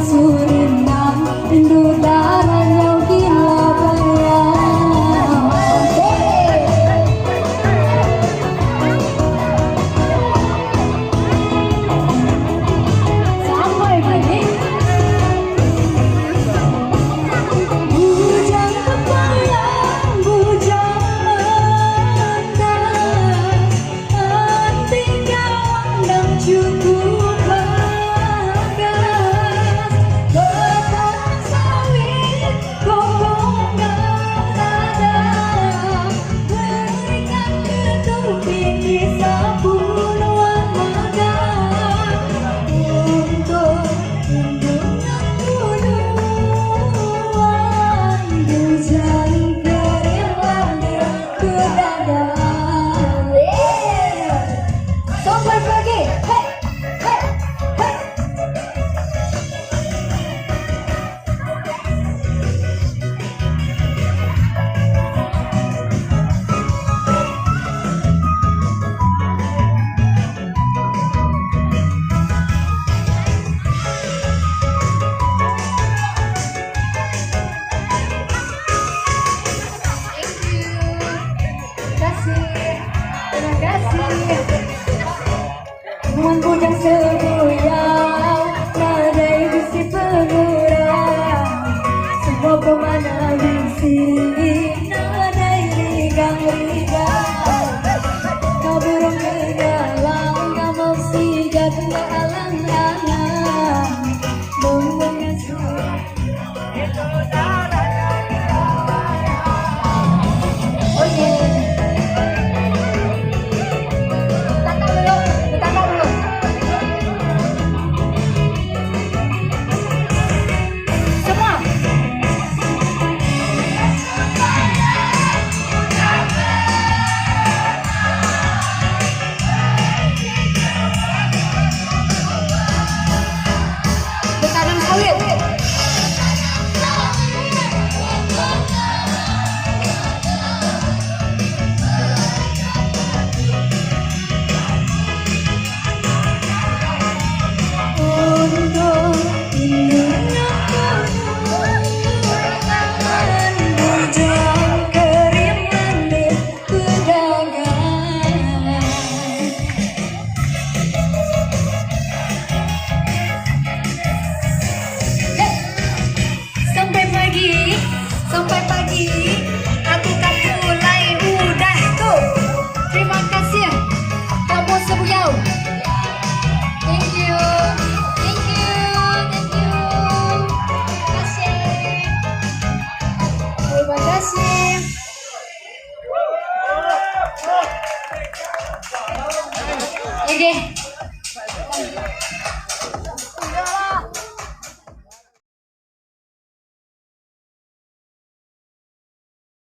Suriname, rindu darahnya gila bayang. Sampai pagi bujang kebayang, bujang menang, hati gawang dan cukup bagas. Petang sawit gonggongan ada, berikan ketumpik di sapuluan mata untuk junjungan duluan. Bujang keringat ke dada. Sampai pagi, hey, hey, hey. Terima kasih. Nuan bujang sebuyang, nadai bisi pengurang, semua pemanah bisi, nadai rigang-rigang. Kau burung kegalang, kau mau sigat ke alang-alang, membengang suara. Oh yeah. Bertanam sawit. Untuk indahnya penuhan, bujang keringat pegangan. Sampai pagi, sampai pagi.